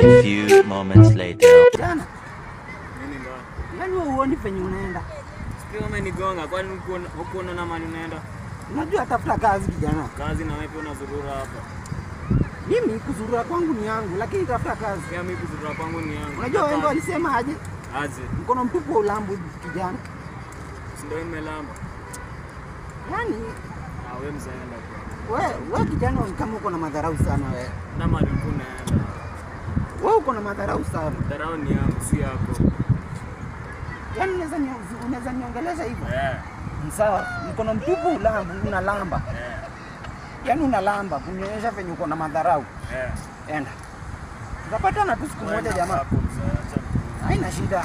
A few moments later. Jana. Nini mbaya? Yaani wewe huoni penye unaenda? Sikio umenigonga kwani huko unaona mali unaenda? Unajua tafuta kazi kijana. Kazi na wewe pia unazurura hapa. Mimi kuzurura kwangu ni yangu lakini tafuta kazi. Pia mimi kuzurura kwangu ni yangu. Unajua wengi walisema aje? Aje. Mkono mtupu wa ulambu kijana. Ndio imelamba. Yaani Wewe mzaenda kwa. Wewe kijana kama uko na madharau sana wewe. Na mali unaenda. Wewe uko na madharau sana. Dharau ni yangu si yako. Yaani unaweza niongeleza hivyo? Sawa. Mkono mtupu ulambu unalamba. Yaani unalamba kunionyesha venye uko na madharau. Enda. Tutapatana tu siku moja jamaa. Haina shida.